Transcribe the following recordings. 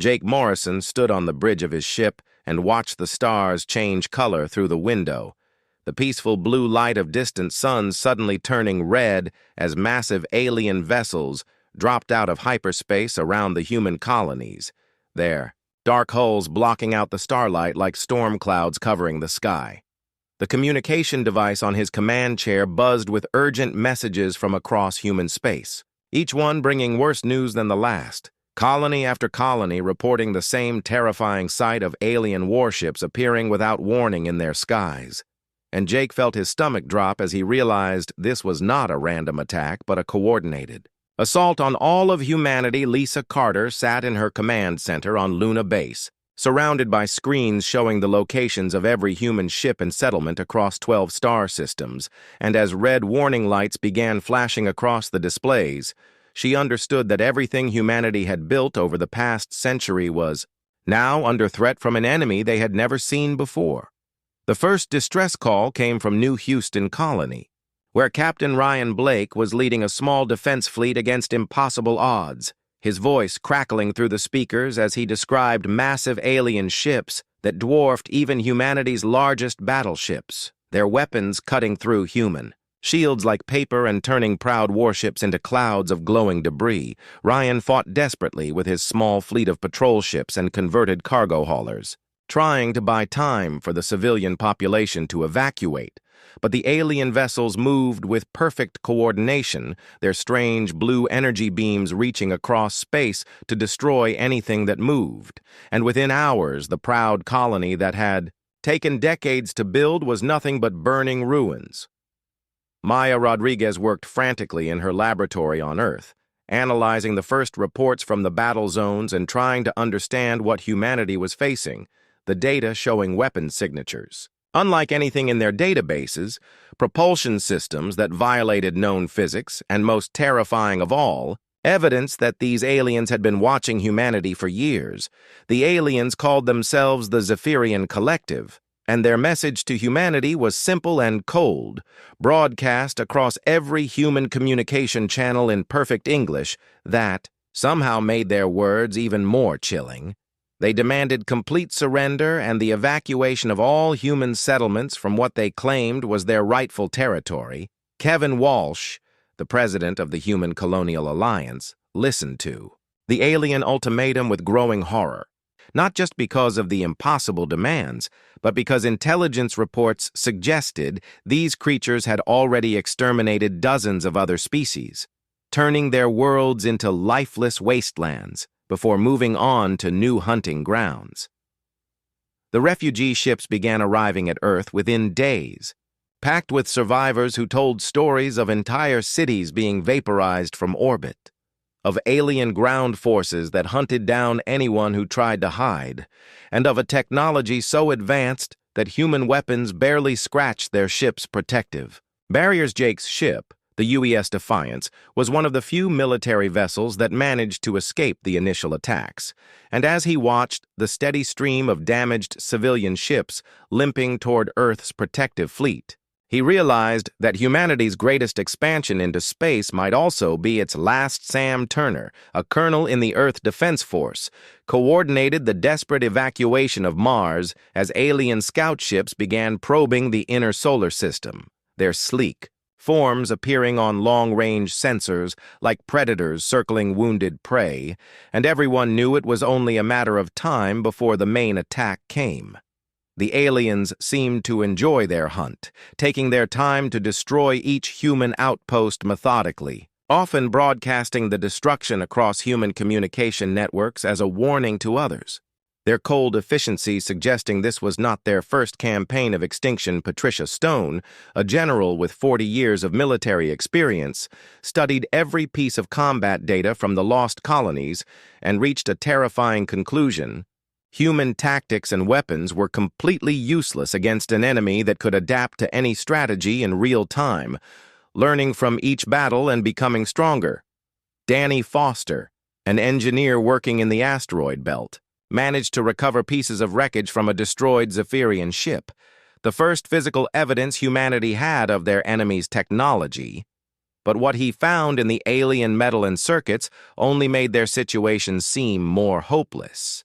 Jake Morrison stood on the bridge of his ship and watched the stars change color through the window, the peaceful blue light of distant suns suddenly turning red as massive alien vessels dropped out of hyperspace around the human colonies. There, dark holes blocking out the starlight like storm clouds covering the sky. The communication device on his command chair buzzed with urgent messages from across human space, each one bringing worse news than the last. Colony after colony reporting the same terrifying sight of alien warships appearing without warning in their skies. And Jake felt his stomach drop as he realized this was not a random attack, but a coordinated assault on all of humanity. Lisa Carter sat in her command center on Luna Base, surrounded by screens showing the locations of every human ship and settlement across 12 star systems, and as red warning lights began flashing across the displays, she understood that everything humanity had built over the past century was now under threat from an enemy they had never seen before. The first distress call came from New Houston Colony, where Captain Ryan Blake was leading a small defense fleet against impossible odds, his voice crackling through the speakers as he described massive alien ships that dwarfed even humanity's largest battleships, their weapons cutting through human shields like paper and turning proud warships into clouds of glowing debris. Ryan fought desperately with his small fleet of patrol ships and converted cargo haulers, trying to buy time for the civilian population to evacuate. But the alien vessels moved with perfect coordination, their strange blue energy beams reaching across space to destroy anything that moved. And within hours, the proud colony that had taken decades to build was nothing but burning ruins. Maya Rodriguez worked frantically in her laboratory on Earth, analyzing the first reports from the battle zones and trying to understand what humanity was facing, the data showing weapon signatures. Unlike anything in their databases, propulsion systems that violated known physics, and most terrifying of all, evidence that these aliens had been watching humanity for years. The aliens called themselves the Zephyrian Collective, and their message to humanity was simple and cold, broadcast across every human communication channel in perfect English that somehow made their words even more chilling. They demanded complete surrender and the evacuation of all human settlements from what they claimed was their rightful territory. Kevin Walsh, the president of the Human Colonial Alliance, listened to the alien ultimatum with growing horror, not just because of the impossible demands, but because intelligence reports suggested these creatures had already exterminated dozens of other species, turning their worlds into lifeless wastelands before moving on to new hunting grounds. The refugee ships began arriving at Earth within days, packed with survivors who told stories of entire cities being vaporized from orbit, of alien ground forces that hunted down anyone who tried to hide, and of a technology so advanced that human weapons barely scratched their ship's protective barriers. Jake's ship, the UES Defiance, was one of the few military vessels that managed to escape the initial attacks, and as he watched the steady stream of damaged civilian ships limping toward Earth's protective fleet, he realized that humanity's greatest expansion into space might also be its last. Sam Turner, a colonel in the Earth Defense Force, coordinated the desperate evacuation of Mars as alien scout ships began probing the inner solar system, their sleek forms appearing on long-range sensors like predators circling wounded prey, and everyone knew it was only a matter of time before the main attack came. The aliens seemed to enjoy their hunt, taking their time to destroy each human outpost methodically, often broadcasting the destruction across human communication networks as a warning to others. Their cold efficiency suggesting this was not their first campaign of extinction. Patricia Stone, a general with 40 years of military experience, studied every piece of combat data from the lost colonies and reached a terrifying conclusion. Human tactics and weapons were completely useless against an enemy that could adapt to any strategy in real time, learning from each battle and becoming stronger. Danny Foster, an engineer working in the asteroid belt, managed to recover pieces of wreckage from a destroyed Zephyrian ship, the first physical evidence humanity had of their enemy's technology. But what he found in the alien metal and circuits only made their situation seem more hopeless.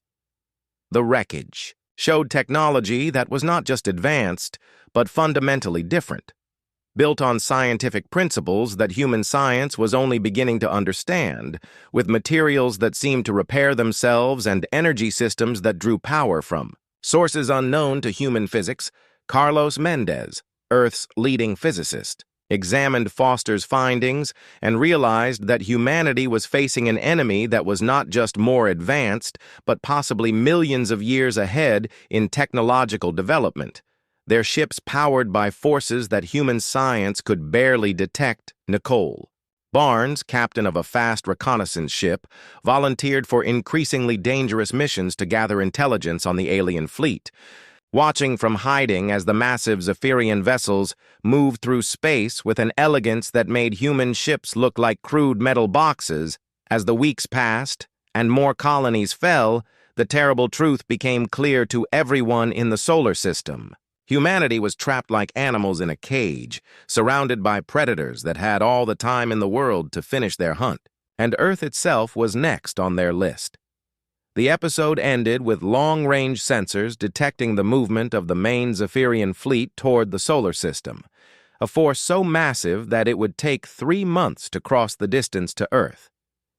The wreckage showed technology that was not just advanced, but fundamentally different, built on scientific principles that human science was only beginning to understand, with materials that seemed to repair themselves and energy systems that drew power from sources unknown to human physics. Carlos Mendez, Earth's leading physicist, examined Foster's findings and realized that humanity was facing an enemy that was not just more advanced, but possibly millions of years ahead in technological development. Their ships powered by forces that human science could barely detect. Nicole Barnes, captain of a fast reconnaissance ship, volunteered for increasingly dangerous missions to gather intelligence on the alien fleet. Watching from hiding as the massive Zephyrian vessels moved through space with an elegance that made human ships look like crude metal boxes, as the weeks passed and more colonies fell, the terrible truth became clear to everyone in the solar system. Humanity was trapped like animals in a cage, surrounded by predators that had all the time in the world to finish their hunt, and Earth itself was next on their list. The episode ended with long-range sensors detecting the movement of the main Zephyrian fleet toward the solar system, a force so massive that it would take 3 months to cross the distance to Earth,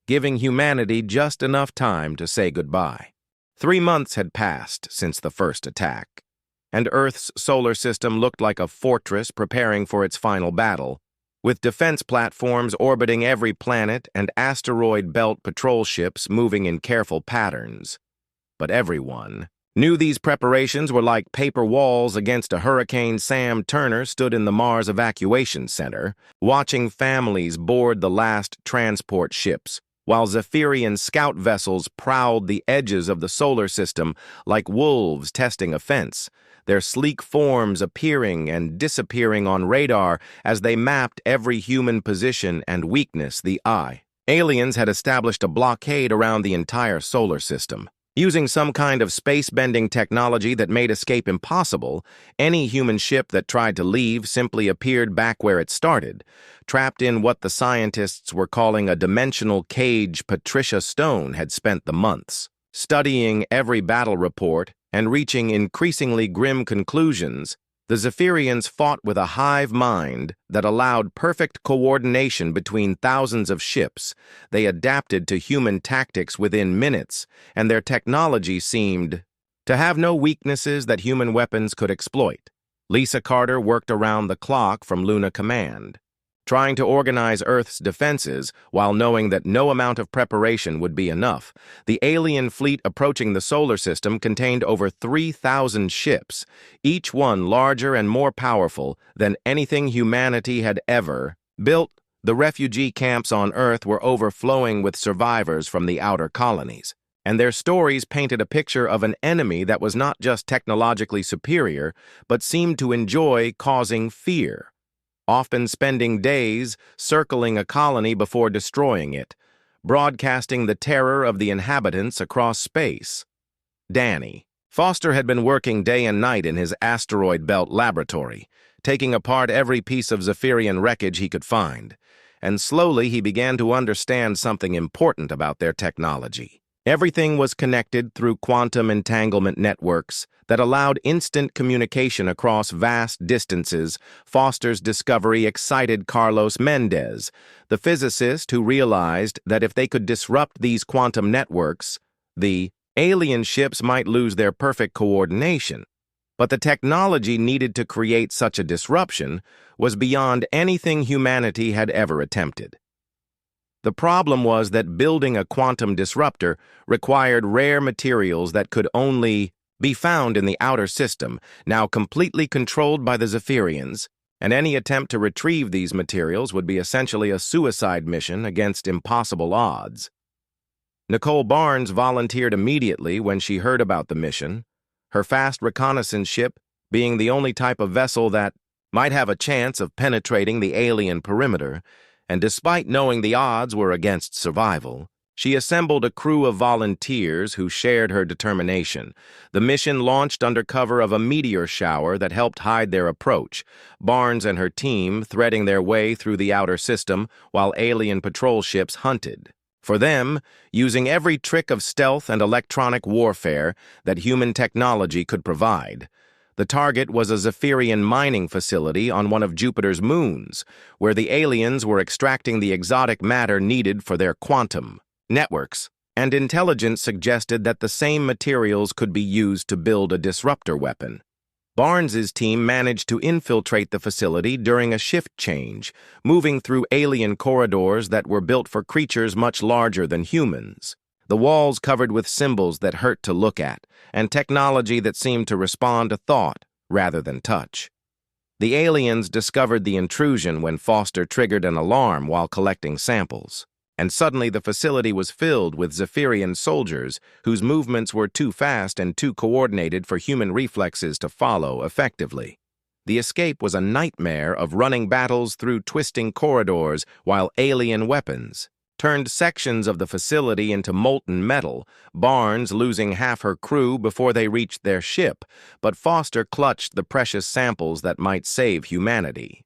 giving humanity just enough time to say goodbye. 3 months had passed since the first attack, and Earth's solar system looked like a fortress preparing for its final battle, with defense platforms orbiting every planet and asteroid belt patrol ships moving in careful patterns. But everyone knew these preparations were like paper walls against a hurricane. Sam Turner stood in the Mars Evacuation Center, watching families board the last transport ships, while Zephyrian scout vessels prowled the edges of the solar system like wolves testing a fence, their sleek forms appearing and disappearing on radar as they mapped every human position and weakness. The aliens had established a blockade around the entire solar system. Using some kind of space-bending technology that made escape impossible, any human ship that tried to leave simply appeared back where it started, trapped in what the scientists were calling a dimensional cage. Patricia Stone had spent the months studying every battle report and reaching increasingly grim conclusions. The Zephyrians fought with a hive mind that allowed perfect coordination between thousands of ships. They adapted to human tactics within minutes, and their technology seemed to have no weaknesses that human weapons could exploit. Lisa Carter worked around the clock from Luna Command, trying to organize Earth's defenses while knowing that no amount of preparation would be enough. The alien fleet approaching the solar system contained over 3,000 ships, each one larger and more powerful than anything humanity had ever built. The refugee camps on Earth were overflowing with survivors from the outer colonies, and their stories painted a picture of an enemy that was not just technologically superior, but seemed to enjoy causing fear, often spending days circling a colony before destroying it, broadcasting the terror of the inhabitants across space. Danny Foster had been working day and night in his asteroid belt laboratory, taking apart every piece of Zephyrian wreckage he could find, and slowly he began to understand something important about their technology. Everything was connected through quantum entanglement networks that allowed instant communication across vast distances. Foster's discovery excited Carlos Mendez, the physicist who realized that if they could disrupt these quantum networks, the alien ships might lose their perfect coordination. But the technology needed to create such a disruption was beyond anything humanity had ever attempted. The problem was that building a quantum disruptor required rare materials that could only be found in the outer system, now completely controlled by the Zephyrians, and any attempt to retrieve these materials would be essentially a suicide mission against impossible odds. Nicole Barnes volunteered immediately when she heard about the mission, her fast reconnaissance ship being the only type of vessel that might have a chance of penetrating the alien perimeter. And despite knowing the odds were against survival, She assembled a crew of volunteers who shared her determination. The mission launched under cover of a meteor shower that helped hide their approach, Barnes and her team threading their way through the outer system while alien patrol ships hunted. For them, using every trick of stealth and electronic warfare that human technology could provide. The target was a Zephyrian mining facility on one of Jupiter's moons, where the aliens were extracting the exotic matter needed for their quantum networks, and intelligence suggested that the same materials could be used to build a disruptor weapon. Barnes's team managed to infiltrate the facility during a shift change, moving through alien corridors that were built for creatures much larger than humans. The walls covered with symbols that hurt to look at, and technology that seemed to respond to thought rather than touch. The aliens discovered the intrusion when Foster triggered an alarm while collecting samples. And suddenly the facility was filled with Zephyrian soldiers whose movements were too fast and too coordinated for human reflexes to follow effectively. The escape was a nightmare of running battles through twisting corridors while alien weapons turned sections of the facility into molten metal, Barnes losing half her crew before they reached their ship, but Foster clutched the precious samples that might save humanity.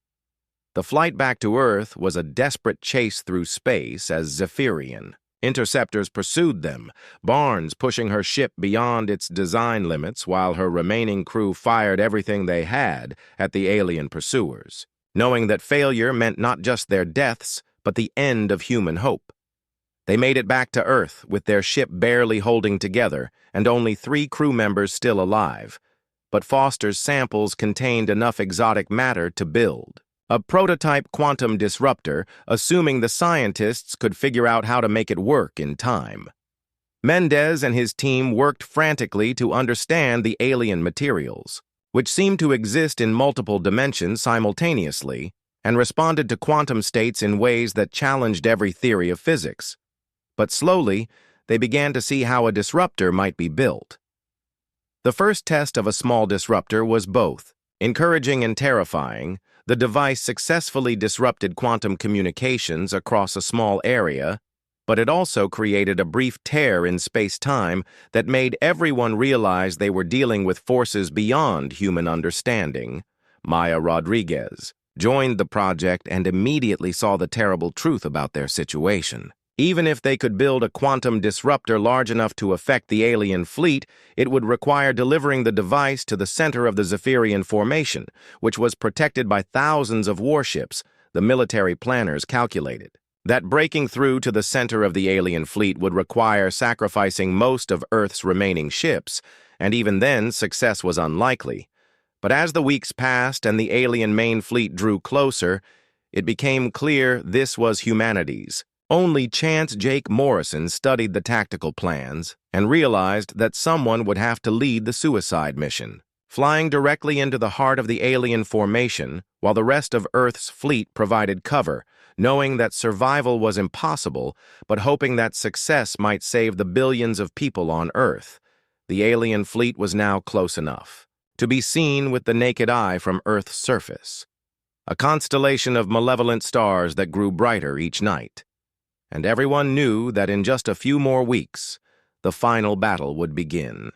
The flight back to Earth was a desperate chase through space as Zephyrian interceptors pursued them, Barnes pushing her ship beyond its design limits while her remaining crew fired everything they had at the alien pursuers, knowing that failure meant not just their deaths, but the end of human hope. They made it back to Earth with their ship barely holding together and only 3 crew members still alive, but Foster's samples contained enough exotic matter to build a prototype quantum disruptor, assuming the scientists could figure out how to make it work in time. Mendez and his team worked frantically to understand the alien materials, which seemed to exist in multiple dimensions simultaneously, and responded to quantum states in ways that challenged every theory of physics. But slowly, they began to see how a disruptor might be built. The first test of a small disruptor was both encouraging and terrifying. The device successfully disrupted quantum communications across a small area, but it also created a brief tear in space-time that made everyone realize they were dealing with forces beyond human understanding. Maya Rodriguez joined the project and immediately saw the terrible truth about their situation. Even if they could build a quantum disruptor large enough to affect the alien fleet, it would require delivering the device to the center of the Zephyrian formation, which was protected by thousands of warships, the military planners calculated. That breaking through to the center of the alien fleet would require sacrificing most of Earth's remaining ships, and even then success was unlikely. But as the weeks passed and the alien main fleet drew closer, it became clear this was humanity's. Only Chance Jake Morrison studied the tactical plans and realized that someone would have to lead the suicide mission, flying directly into the heart of the alien formation while the rest of Earth's fleet provided cover, knowing that survival was impossible, but hoping that success might save the billions of people on Earth. The alien fleet was now close enough to be seen with the naked eye from Earth's surface, a constellation of malevolent stars that grew brighter each night. And everyone knew that in just a few more weeks, the final battle would begin.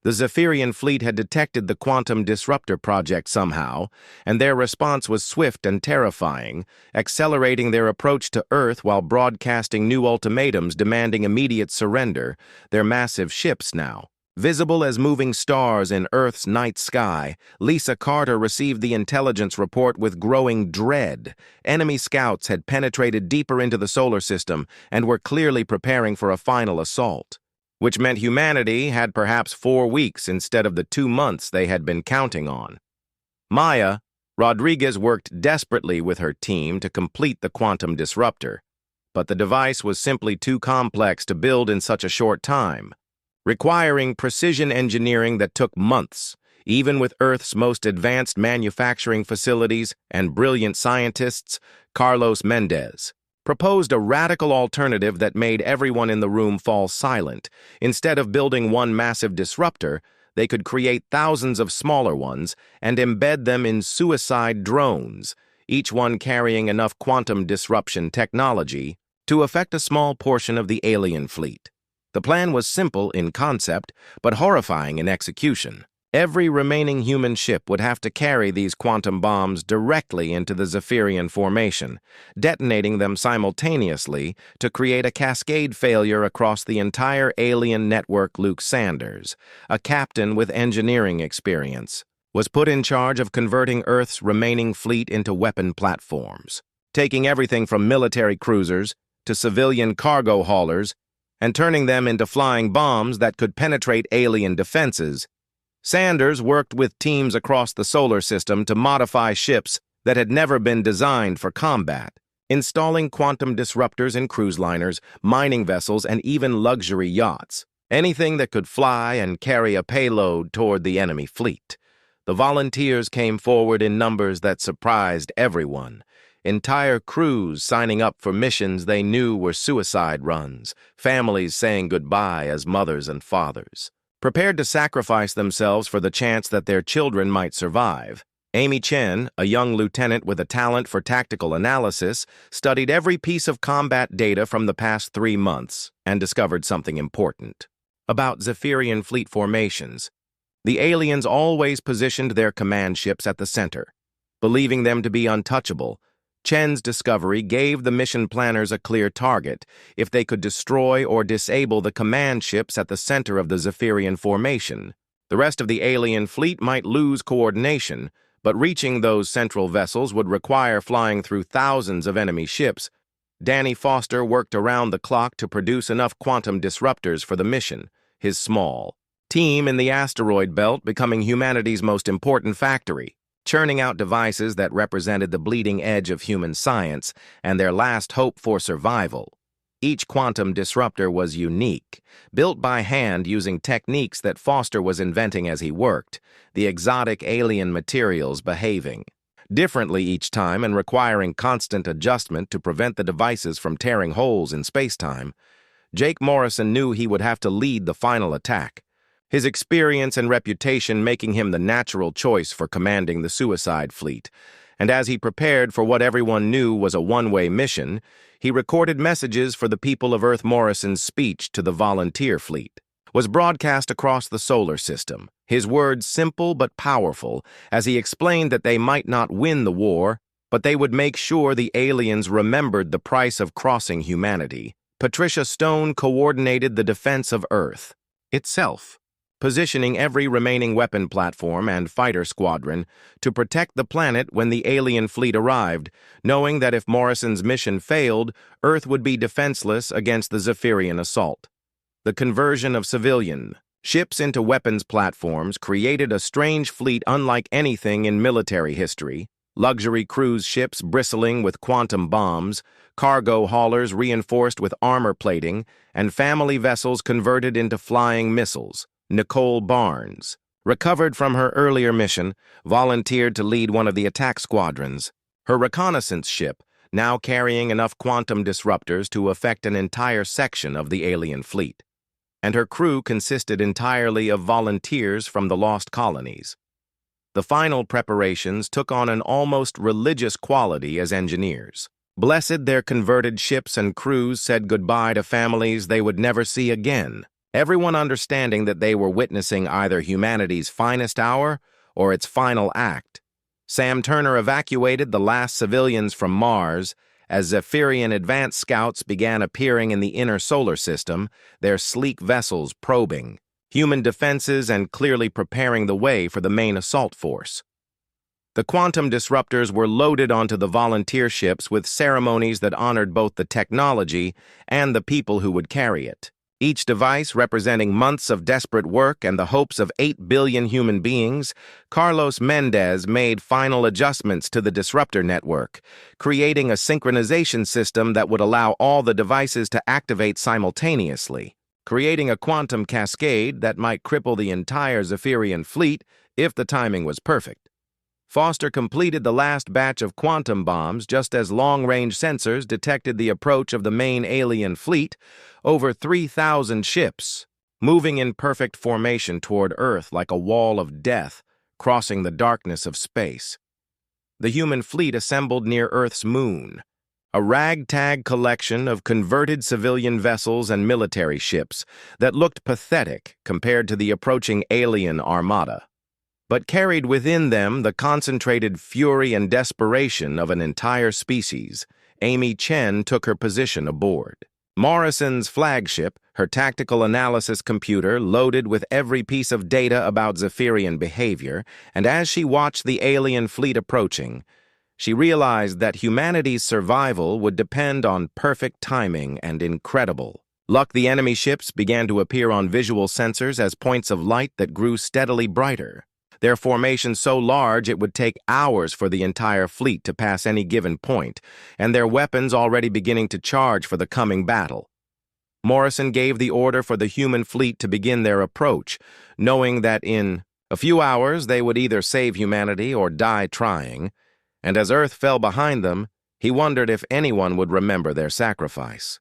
The Zephyrian fleet had detected the quantum disruptor project somehow, and their response was swift and terrifying, accelerating their approach to Earth while broadcasting new ultimatums demanding immediate surrender, their massive ships now visible as moving stars in Earth's night sky. Lisa Carter received the intelligence report with growing dread. Enemy scouts had penetrated deeper into the solar system and were clearly preparing for a final assault, which meant humanity had perhaps 4 weeks instead of the 2 months they had been counting on. Maya Rodriguez worked desperately with her team to complete the quantum disruptor, but the device was simply too complex to build in such a short time, requiring precision engineering that took months. Even with Earth's most advanced manufacturing facilities and brilliant scientists, Carlos Mendez proposed a radical alternative that made everyone in the room fall silent. Instead of building one massive disruptor, they could create thousands of smaller ones and embed them in suicide drones, each one carrying enough quantum disruption technology to affect a small portion of the alien fleet. The plan was simple in concept, but horrifying in execution. Every remaining human ship would have to carry these quantum bombs directly into the Zephyrian formation, detonating them simultaneously to create a cascade failure across the entire alien network. Luke Sanders, a captain with engineering experience, was put in charge of converting Earth's remaining fleet into weapon platforms, taking everything from military cruisers to civilian cargo haulers and turning them into flying bombs that could penetrate alien defenses. Sanders worked with teams across the solar system to modify ships that had never been designed for combat, installing quantum disruptors in cruise liners, mining vessels, and even luxury yachts, anything that could fly and carry a payload toward the enemy fleet. The volunteers came forward in numbers that surprised everyone. Entire crews signing up for missions they knew were suicide runs, families saying goodbye as mothers and fathers, prepared to sacrifice themselves for the chance that their children might survive. Amy Chen, a young lieutenant with a talent for tactical analysis, studied every piece of combat data from the past 3 months and discovered something important about Zephyrian fleet formations. The aliens always positioned their command ships at the center, believing them to be untouchable. Chen's discovery gave the mission planners a clear target: if they could destroy or disable the command ships at the center of the Zephyrian formation. The rest of the alien fleet might lose coordination, but reaching those central vessels would require flying through thousands of enemy ships. Danny Foster worked around the clock to produce enough quantum disruptors for the mission, his small team in the asteroid belt becoming humanity's most important factory, churning out devices that represented the bleeding edge of human science and their last hope for survival. Each quantum disruptor was unique, built by hand using techniques that Foster was inventing as he worked, the exotic alien materials behaving differently each time and requiring constant adjustment to prevent the devices from tearing holes in space-time. Jake Morrison knew he would have to lead the final attack, his experience and reputation making him the natural choice for commanding the suicide fleet. And as he prepared for what everyone knew was a one-way mission, he recorded messages for the people of Earth. Morrison's speech to the volunteer fleet was broadcast across the solar system, his words simple but powerful, as he explained that they might not win the war, but they would make sure the aliens remembered the price of crossing humanity. Patricia Stone coordinated the defense of Earth itself, positioning every remaining weapon platform and fighter squadron to protect the planet when the alien fleet arrived, knowing that if Morrison's mission failed, Earth would be defenseless against the Zephyrian assault. The conversion of civilian ships into weapons platforms created a strange fleet unlike anything in military history: luxury cruise ships bristling with quantum bombs, cargo haulers reinforced with armor plating, and family vessels converted into flying missiles. Nicole Barnes, recovered from her earlier mission, volunteered to lead one of the attack squadrons. Her reconnaissance ship, now carrying enough quantum disruptors to affect an entire section of the alien fleet, and her crew consisted entirely of volunteers from the lost colonies. The final preparations took on an almost religious quality as engineers. Blessed their converted ships and crews said goodbye to families they would never see again, everyone understanding that they were witnessing either humanity's finest hour or its final act. Sam Turner evacuated the last civilians from Mars as Zephyrian advance scouts began appearing in the inner solar system, their sleek vessels probing human defenses and clearly preparing the way for the main assault force. The quantum disruptors were loaded onto the volunteer ships with ceremonies that honored both the technology and the people who would carry it. Each device representing months of desperate work and the hopes of 8 billion human beings. Carlos Mendez made final adjustments to the disruptor network, creating a synchronization system that would allow all the devices to activate simultaneously, creating a quantum cascade that might cripple the entire Zephyrian fleet if the timing was perfect. Foster completed the last batch of quantum bombs just as long-range sensors detected the approach of the main alien fleet, over 3,000 ships, moving in perfect formation toward Earth like a wall of death, crossing the darkness of space. The human fleet assembled near Earth's moon, a ragtag collection of converted civilian vessels and military ships that looked pathetic compared to the approaching alien armada, but carried within them the concentrated fury and desperation of an entire species. Amy Chen took her position aboard. Morrison's flagship, her tactical analysis computer loaded with every piece of data about Zephyrian behavior, and as she watched the alien fleet approaching, she realized that humanity's survival would depend on perfect timing and incredible luck. The enemy ships began to appear on visual sensors as points of light that grew steadily brighter, their formation so large it would take hours for the entire fleet to pass any given point, and their weapons already beginning to charge for the coming battle. Morrison gave the order for the human fleet to begin their approach, knowing that in a few hours they would either save humanity or die trying, and as Earth fell behind them, he wondered if anyone would remember their sacrifice.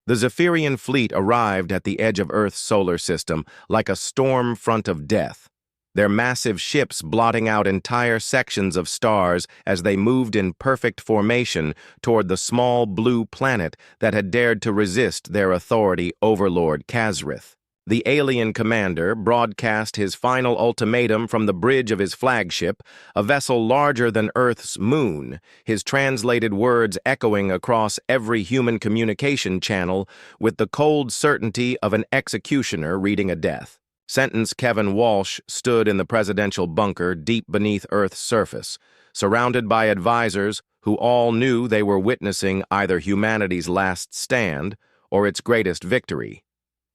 The Zephyrian fleet arrived at the edge of Earth's solar system like a storm front of death, their massive ships blotting out entire sections of stars as they moved in perfect formation toward the small blue planet that had dared to resist their authority overlord Kazrith. The alien commander broadcast his final ultimatum from the bridge of his flagship, a vessel larger than Earth's moon, his translated words echoing across every human communication channel with the cold certainty of an executioner reading a death sentence. Kevin Walsh stood in the presidential bunker deep beneath Earth's surface, surrounded by advisors who all knew they were witnessing either humanity's last stand or its greatest victory,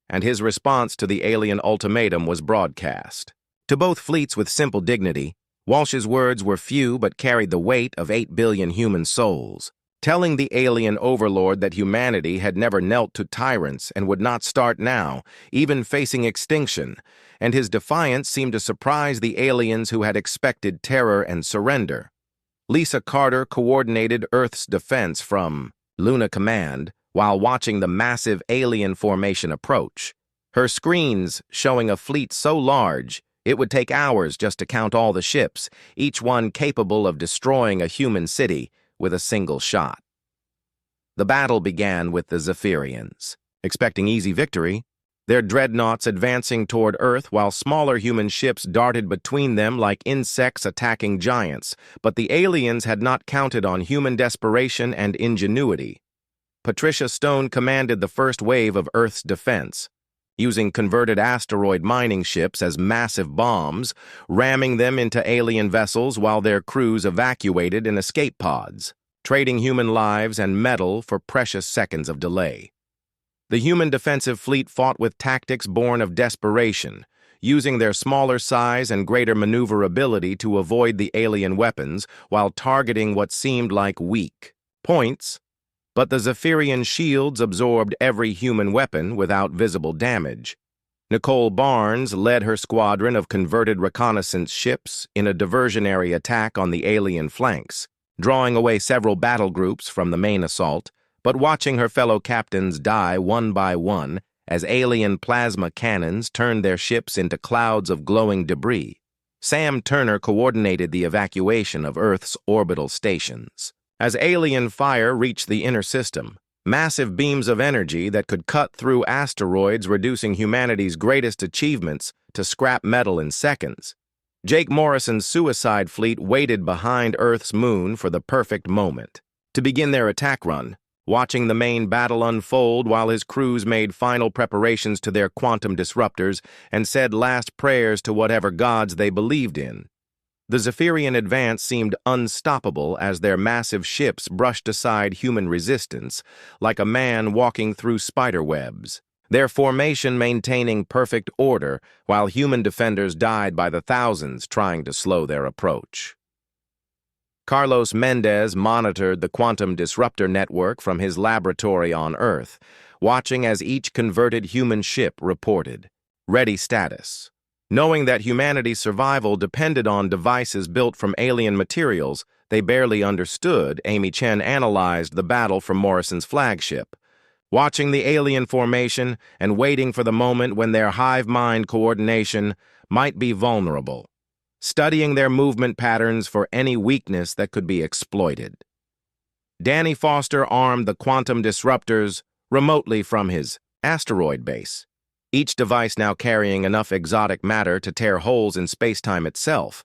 and his response to the alien ultimatum was broadcast. To both fleets with simple dignity, Walsh's words were few but carried the weight of 8 billion human souls, telling the alien overlord that humanity had never knelt to tyrants and would not start now, even facing extinction, and his defiance seemed to surprise the aliens who had expected terror and surrender. Lisa Carter coordinated Earth's defense from Luna Command while watching the massive alien formation approach, her screens showing a fleet so large it would take hours just to count all the ships, each one capable of destroying a human city with a single shot. The battle began with the Zephyrians, expecting easy victory, their dreadnoughts advancing toward Earth while smaller human ships darted between them like insects attacking giants. But the aliens had not counted on human desperation and ingenuity. Patricia Stone commanded the first wave of Earth's defense, using converted asteroid mining ships as massive bombs, ramming them into alien vessels while their crews evacuated in escape pods, trading human lives and metal for precious seconds of delay. The human defensive fleet fought with tactics born of desperation, using their smaller size and greater maneuverability to avoid the alien weapons while targeting what seemed like weak points. But the Zephyrian shields absorbed every human weapon without visible damage. Nicole Barnes led her squadron of converted reconnaissance ships in a diversionary attack on the alien flanks, drawing away several battle groups from the main assault, but watching her fellow captains die one by one as alien plasma cannons turned their ships into clouds of glowing debris. Sam Turner coordinated the evacuation of Earth's orbital stations. As alien fire reached the inner system, massive beams of energy that could cut through asteroids, reducing humanity's greatest achievements to scrap metal in seconds. Jake Morrison's suicide fleet waited behind Earth's moon for the perfect moment to begin their attack run, watching the main battle unfold while his crews made final preparations to their quantum disruptors and said last prayers to whatever gods they believed in. The Zephyrian advance seemed unstoppable as their massive ships brushed aside human resistance like a man walking through spider webs, their formation maintaining perfect order while human defenders died by the thousands trying to slow their approach. Carlos Mendez monitored the quantum disruptor network from his laboratory on Earth, watching as each converted human ship reported ready status. Knowing that humanity's survival depended on devices built from alien materials they barely understood, Amy Chen analyzed the battle from Morrison's flagship, watching the alien formation and waiting for the moment when their hive mind coordination might be vulnerable, studying their movement patterns for any weakness that could be exploited. Danny Foster armed the quantum disruptors remotely from his asteroid base, each device now carrying enough exotic matter to tear holes in space-time itself,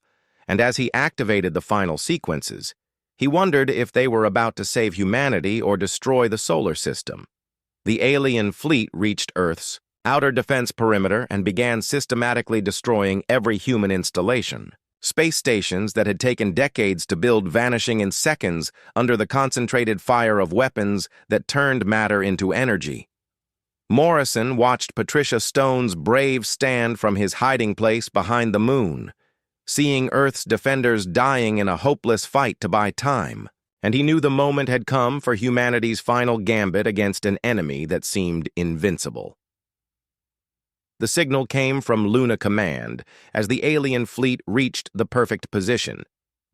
and as he activated the final sequences, he wondered if they were about to save humanity or destroy the solar system. The alien fleet reached Earth's outer defense perimeter and began systematically destroying every human installation. Space stations that had taken decades to build vanishing in seconds under the concentrated fire of weapons that turned matter into energy. Morrison watched Patricia Stone's brave stand from his hiding place behind the moon, seeing Earth's defenders dying in a hopeless fight to buy time, and he knew the moment had come for humanity's final gambit against an enemy that seemed invincible. The signal came from Luna Command as the alien fleet reached the perfect position.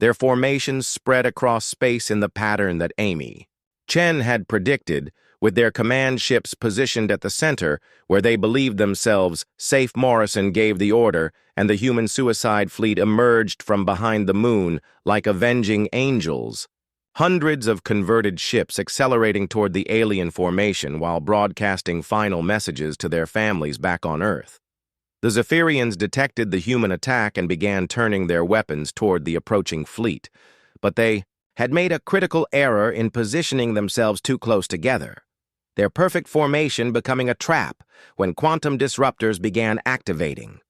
Their formations spread across space in the pattern that Amy Chen had predicted, with their command ships positioned at the center where they believed themselves safe. Morrison gave the order, and the human suicide fleet emerged from behind the moon like avenging angels. Hundreds of converted ships accelerating toward the alien formation while broadcasting final messages to their families back on Earth. The Zephyrians detected the human attack and began turning their weapons toward the approaching fleet, but they had made a critical error in positioning themselves too close together, their perfect formation becoming a trap when quantum disruptors began activating.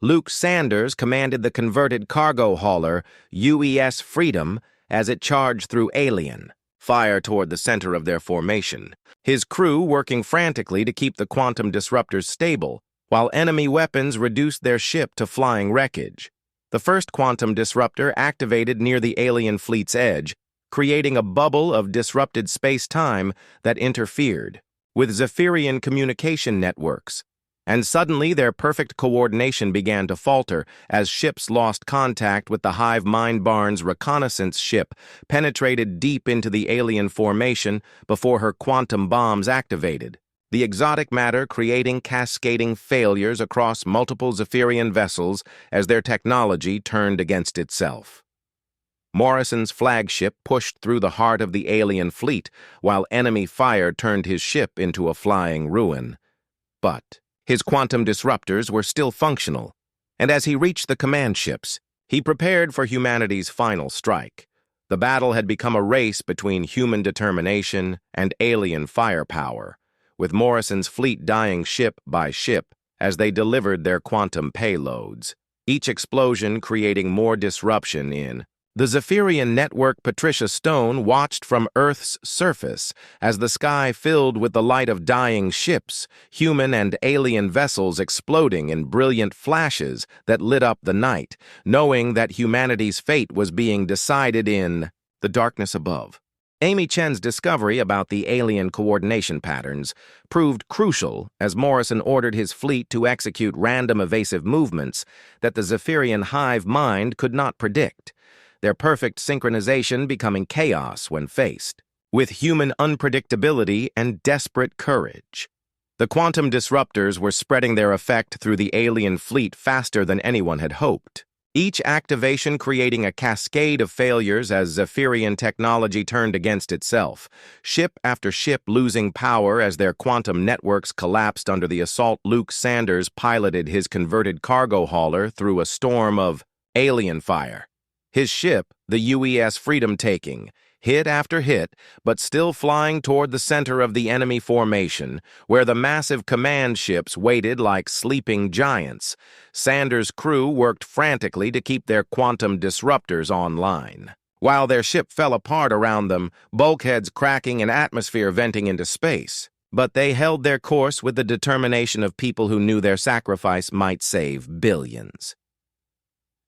Luke Sanders commanded the converted cargo hauler UES Freedom as it charged through alien fire toward the center of their formation, his crew working frantically to keep the quantum disruptors stable, while enemy weapons reduced their ship to flying wreckage. The first quantum disruptor activated near the alien fleet's edge, creating a bubble of disrupted space-time that interfered with Zephyrian communication networks. And suddenly their perfect coordination began to falter as ships lost contact with the Hive Mind Barnes reconnaissance ship penetrated deep into the alien formation before her quantum bombs activated, the exotic matter creating cascading failures across multiple Zephyrian vessels as their technology turned against itself. Morrison's flagship pushed through the heart of the alien fleet while enemy fire turned his ship into a flying ruin. But his quantum disruptors were still functional, and as he reached the command ships, he prepared for humanity's final strike. The battle had become a race between human determination and alien firepower, with Morrison's fleet dying ship by ship as they delivered their quantum payloads, each explosion creating more disruption in the Zephyrian network. Patricia Stone watched from Earth's surface as the sky filled with the light of dying ships, human and alien vessels exploding in brilliant flashes that lit up the night, knowing that humanity's fate was being decided in the darkness above. Amy Chen's discovery about the alien coordination patterns proved crucial as Morrison ordered his fleet to execute random evasive movements that the Zephyrian hive mind could not predict, their perfect synchronization becoming chaos when faced with human unpredictability and desperate courage. The quantum disruptors were spreading their effect through the alien fleet faster than anyone had hoped, each activation creating a cascade of failures as Zephyrian technology turned against itself, ship after ship losing power as their quantum networks collapsed under the assault. Luke Sanders piloted his converted cargo hauler through a storm of alien fire, his ship, the UES Freedom, taking hit after hit, but still flying toward the center of the enemy formation, where the massive command ships waited like sleeping giants. Sanders' crew worked frantically to keep their quantum disruptors online, while their ship fell apart around them, bulkheads cracking and atmosphere venting into space. But they held their course with the determination of people who knew their sacrifice might save billions.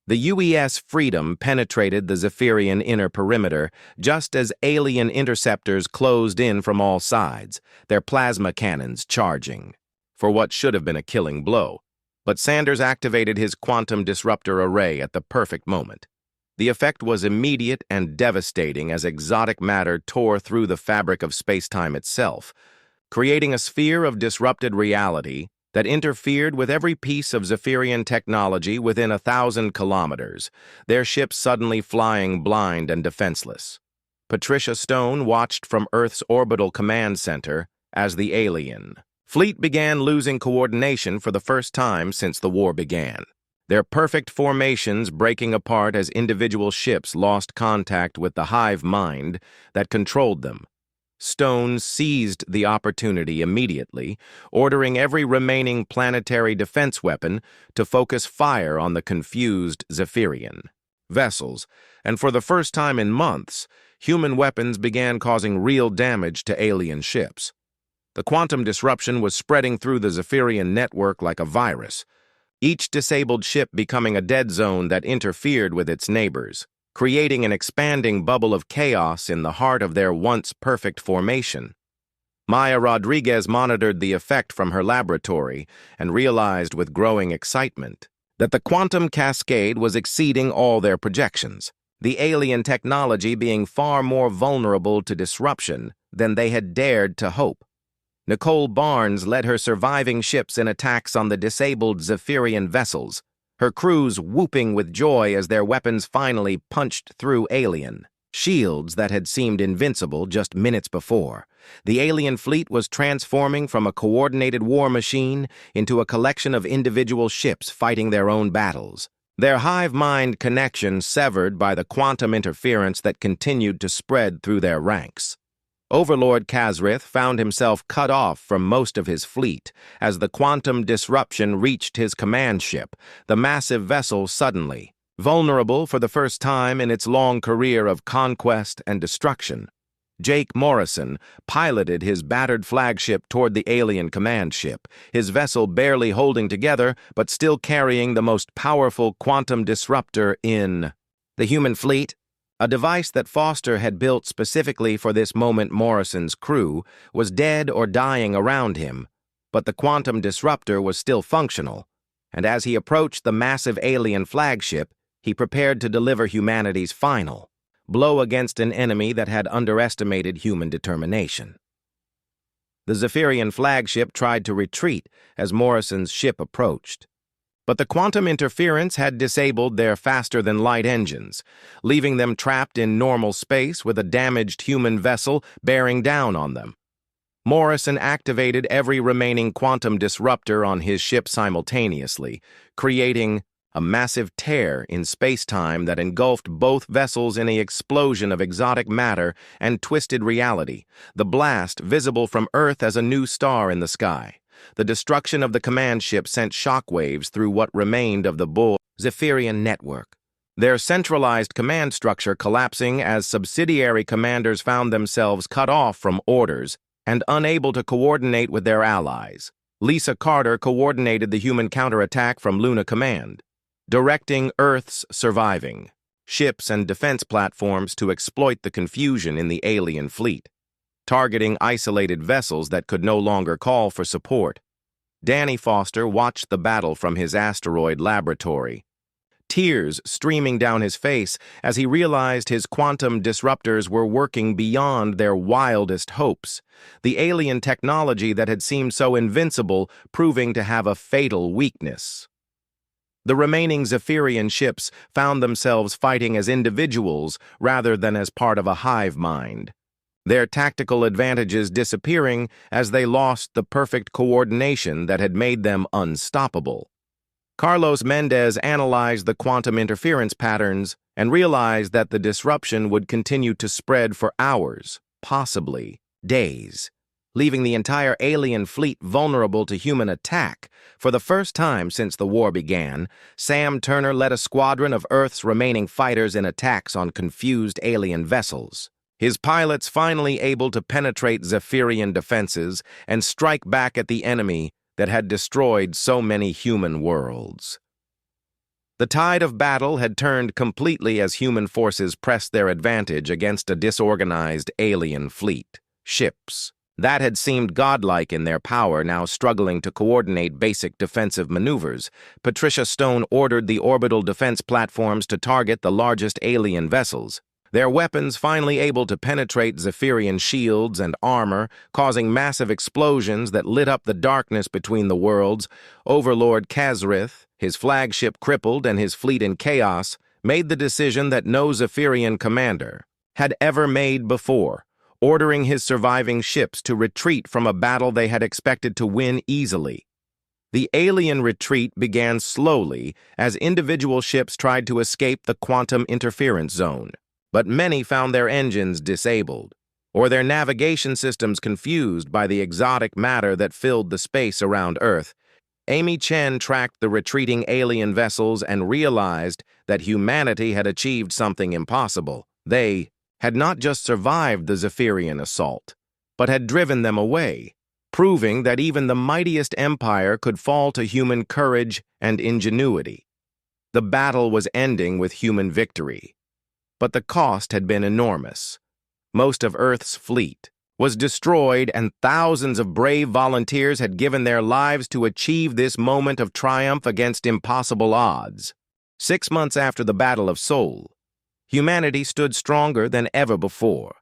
The UES Freedom penetrated the Zephyrian inner perimeter just as alien interceptors closed in from all sides, their plasma cannons charging for what should have been a killing blow. But Sanders activated his quantum disruptor array at the perfect moment. The effect was immediate and devastating as exotic matter tore through the fabric of space-time itself, creating a sphere of disrupted reality that interfered with every piece of Zephyrian technology within 1,000 kilometers, their ships suddenly flying blind and defenseless. Patricia Stone watched from Earth's orbital command center as the alien fleet began losing coordination for the first time since the war began. Their perfect formations breaking apart as individual ships lost contact with the hive mind that controlled them. Stone seized the opportunity immediately, ordering every remaining planetary defense weapon to focus fire on the confused Zephyrian vessels, and for the first time in months, human weapons began causing real damage to alien ships. The quantum disruption was spreading through the Zephyrian network like a virus, each disabled ship becoming a dead zone that interfered with its neighbors, creating an expanding bubble of chaos in the heart of their once perfect formation. Maya Rodriguez monitored the effect from her laboratory and realized with growing excitement that the quantum cascade was exceeding all their projections, the alien technology being far more vulnerable to disruption than they had dared to hope. Nicole Barnes led her surviving ships in attacks on the disabled Zephyrian vessels, her crews whooping with joy as their weapons finally punched through alien shields that had seemed invincible just minutes before. The alien fleet was transforming from a coordinated war machine into a collection of individual ships fighting their own battles, their hive-mind connection severed by the quantum interference that continued to spread through their ranks. Overlord Kazrith found himself cut off from most of his fleet as the quantum disruption reached his command ship, the massive vessel suddenly, vulnerable for the first time in its long career of conquest and destruction. Jake Morrison piloted his battered flagship toward the alien command ship, his vessel barely holding together but still carrying the most powerful quantum disruptor in the human fleet. A device that Foster had built specifically for this moment. Morrison's crew was dead or dying around him, but the quantum disruptor was still functional, and as he approached the massive alien flagship, he prepared to deliver humanity's final blow against an enemy that had underestimated human determination. The Zephyrian flagship tried to retreat as Morrison's ship approached, but the quantum interference had disabled their faster-than-light engines, leaving them trapped in normal space with a damaged human vessel bearing down on them. Morrison activated every remaining quantum disruptor on his ship simultaneously, creating a massive tear in space-time that engulfed both vessels in an explosion of exotic matter and twisted reality, the blast visible from Earth as a new star in the sky. The destruction of the command ship sent shockwaves through what remained of the Zephyrian network, their centralized command structure collapsing as subsidiary commanders found themselves cut off from orders and unable to coordinate with their allies. Lisa Carter coordinated the human counterattack from Luna Command, directing Earth's surviving ships and defense platforms to exploit the confusion in the alien fleet, targeting isolated vessels that could no longer call for support. Danny Foster watched the battle from his asteroid laboratory, tears streaming down his face as he realized his quantum disruptors were working beyond their wildest hopes, the alien technology that had seemed so invincible proving to have a fatal weakness. The remaining Zephyrian ships found themselves fighting as individuals rather than as part of a hive mind, their tactical advantages disappearing as they lost the perfect coordination that had made them unstoppable. Carlos Mendez analyzed the quantum interference patterns and realized that the disruption would continue to spread for hours, possibly days, leaving the entire alien fleet vulnerable to human attack. For the first time since the war began, Sam Turner led a squadron of Earth's remaining fighters in attacks on confused alien vessels, his pilots finally able to penetrate Zephyrian defenses and strike back at the enemy that had destroyed so many human worlds. The tide of battle had turned completely as human forces pressed their advantage against a disorganized alien fleet. Ships that had seemed godlike in their power now struggling to coordinate basic defensive maneuvers. Patricia Stone ordered the orbital defense platforms to target the largest alien vessels, their weapons finally able to penetrate Zephyrian shields and armor, causing massive explosions that lit up the darkness between the worlds. Overlord Kazrith, his flagship crippled and his fleet in chaos, made the decision that no Zephyrian commander had ever made before, ordering his surviving ships to retreat from a battle they had expected to win easily. The alien retreat began slowly as individual ships tried to escape the quantum interference zone, but many found their engines disabled, or their navigation systems confused by the exotic matter that filled the space around Earth. Amy Chen tracked the retreating alien vessels and realized that humanity had achieved something impossible. They had not just survived the Zephyrian assault, but had driven them away, proving that even the mightiest empire could fall to human courage and ingenuity. The battle was ending with human victory, but the cost had been enormous. Most of Earth's fleet was destroyed, and thousands of brave volunteers had given their lives to achieve this moment of triumph against impossible odds. 6 months after the Battle of Seoul, humanity stood stronger than ever before.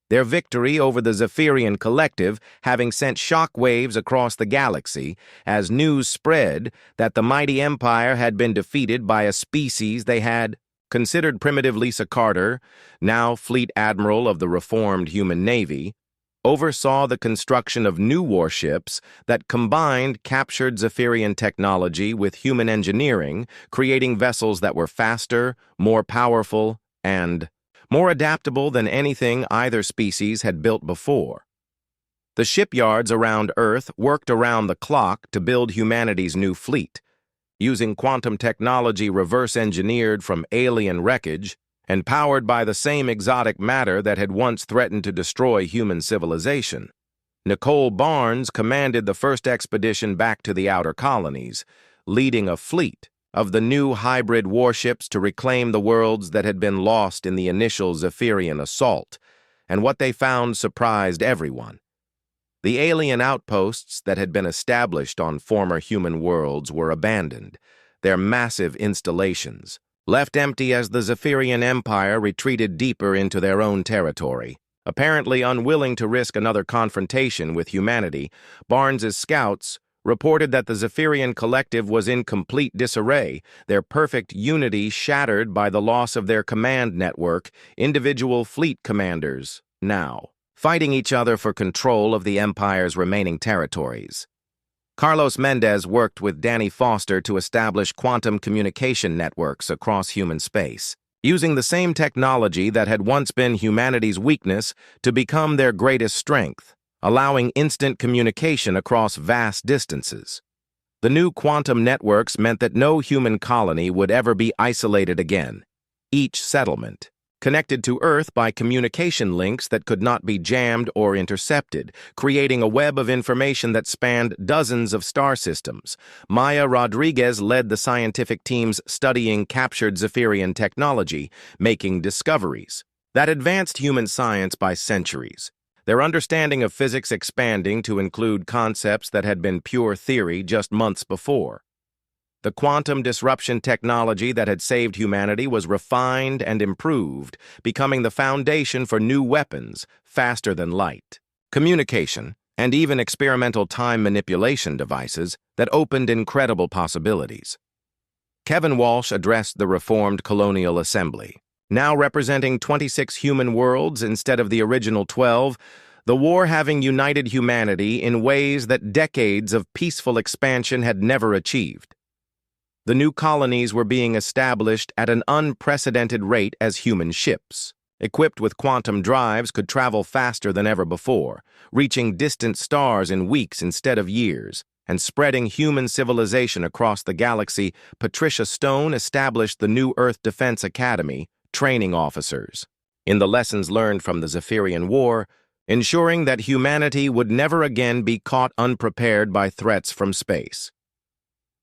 Their victory over the Zephyrian collective having sent shock waves across the galaxy as news spread that the mighty empire had been defeated by a species they had considered primitive. Lisa Carter, now Fleet Admiral of the reformed human Navy, oversaw the construction of new warships that combined captured Zephyrian technology with human engineering, creating vessels that were faster, more powerful, and more adaptable than anything either species had built before. The shipyards around Earth worked around the clock to build humanity's new fleet, using quantum technology reverse-engineered from alien wreckage and powered by the same exotic matter that had once threatened to destroy human civilization. Nicole Barnes commanded the first expedition back to the outer colonies, leading a fleet of the new hybrid warships to reclaim the worlds that had been lost in the initial Zephyrian assault, and what they found surprised everyone. The alien outposts that had been established on former human worlds were abandoned, their massive installations left empty as the Zephyrian Empire retreated deeper into their own territory. Apparently unwilling to risk another confrontation with humanity, Barnes's scouts reported that the Zephyrian collective was in complete disarray, their perfect unity shattered by the loss of their command network, individual fleet commanders, now fighting each other for control of the Empire's remaining territories. Carlos Mendez worked with Danny Foster to establish quantum communication networks across human space, using the same technology that had once been humanity's weakness to become their greatest strength, allowing instant communication across vast distances. The new quantum networks meant that no human colony would ever be isolated again. Each settlement connected to Earth by communication links that could not be jammed or intercepted, creating a web of information that spanned dozens of star systems. Maya Rodriguez led the scientific teams studying captured Zephyrian technology, making discoveries that advanced human science by centuries, their understanding of physics expanding to include concepts that had been pure theory just months before. The quantum disruption technology that had saved humanity was refined and improved, becoming the foundation for new weapons, faster than light, communication, and even experimental time manipulation devices that opened incredible possibilities. Kevin Walsh addressed the reformed Colonial Assembly. Now representing 26 human worlds instead of the original 12, the war having united humanity in ways that decades of peaceful expansion had never achieved. The new colonies were being established at an unprecedented rate as human ships, equipped with quantum drives, could travel faster than ever before, reaching distant stars in weeks instead of years, and spreading human civilization across the galaxy. Patricia Stone established the New Earth Defense Academy, training officers in the lessons learned from the Zephyrian War, ensuring that humanity would never again be caught unprepared by threats from space.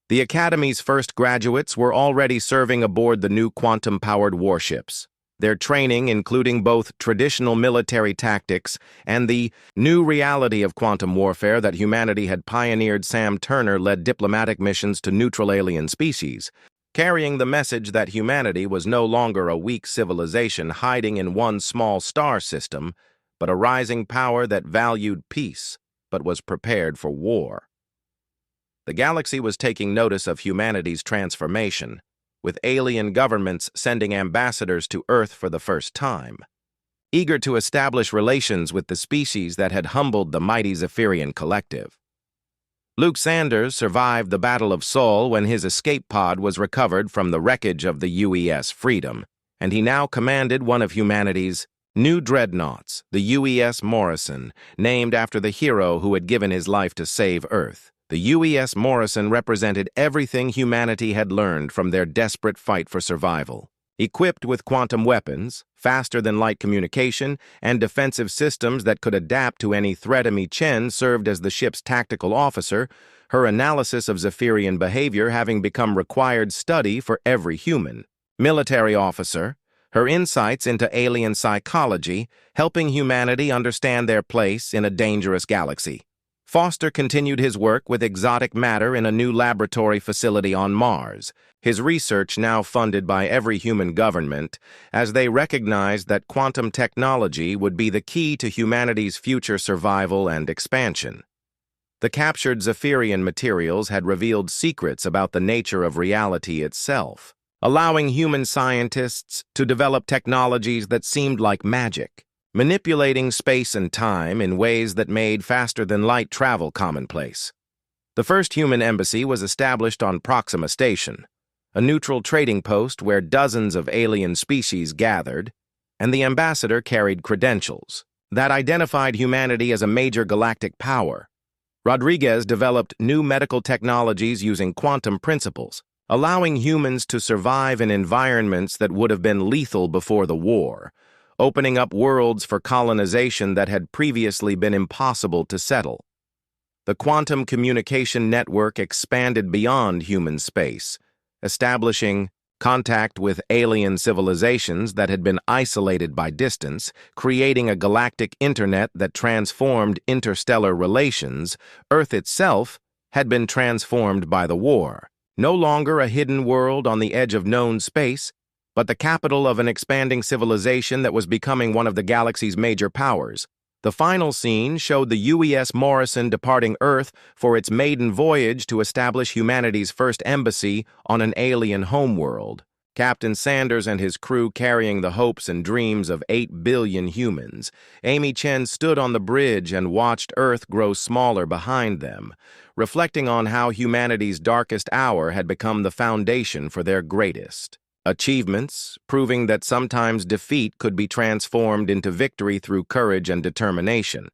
The Academy's first graduates were already serving aboard the new quantum-powered warships, their training including both traditional military tactics and the new reality of quantum warfare that humanity had pioneered. Sam Turner led diplomatic missions to neutral alien species, carrying the message that humanity was no longer a weak civilization hiding in one small star system, but a rising power that valued peace but was prepared for war. The galaxy was taking notice of humanity's transformation, with alien governments sending ambassadors to Earth for the first time. eager to establish relations with the species that had humbled the mighty Zephyrian collective. Luke Sanders survived the Battle of Seoul when his escape pod was recovered from the wreckage of the UES Freedom, and he now commanded one of humanity's new dreadnoughts, the UES Morrison, named after the hero who had given his life to save Earth. The UES Morrison represented everything humanity had learned from their desperate fight for survival. Equipped with quantum weapons, faster-than-light communication, and defensive systems that could adapt to any threat, Amy Chen served as the ship's tactical officer, her analysis of Zephyrian behavior having become required study for every human. Military officer, her insights into alien psychology, helping humanity understand their place in a dangerous galaxy. Foster continued his work with exotic matter in a new laboratory facility on Mars, his research now funded by every human government, as they recognized that quantum technology would be the key to humanity's future survival and expansion. The captured Zephyrian materials had revealed secrets about the nature of reality itself, allowing human scientists to develop technologies that seemed like magic, manipulating space and time in ways that made faster-than-light travel commonplace. The first human embassy was established on Proxima Station, a neutral trading post where dozens of alien species gathered, and the ambassador carried credentials that identified humanity as a major galactic power. Rodriguez developed new medical technologies using quantum principles, allowing humans to survive in environments that would have been lethal before the war, opening up worlds for colonization that had previously been impossible to settle. The quantum communication network expanded beyond human space, establishing contact with alien civilizations that had been isolated by distance, creating a galactic internet that transformed interstellar relations. Earth itself had been transformed by the war, no longer a hidden world on the edge of known space, but the capital of an expanding civilization that was becoming one of the galaxy's major powers. The final scene showed the UES Morrison departing Earth for its maiden voyage to establish humanity's first embassy on an alien homeworld. Captain Sanders and his crew carrying the hopes and dreams of 8 billion humans. Amy Chen stood on the bridge and watched Earth grow smaller behind them, reflecting on how humanity's darkest hour had become the foundation for their greatest achievements, proving that sometimes defeat could be transformed into victory through courage and determination.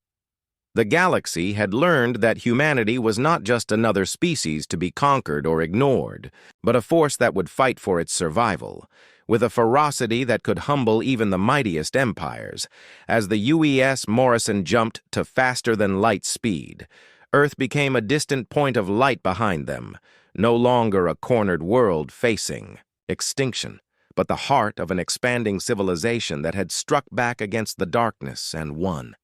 The galaxy had learned that humanity was not just another species to be conquered or ignored, but a force that would fight for its survival, with a ferocity that could humble even the mightiest empires. As the UES Morrison jumped to faster-than-light speed, Earth became a distant point of light behind them, no longer a cornered world facing extinction, but the heart of an expanding civilization that had struck back against the darkness and won.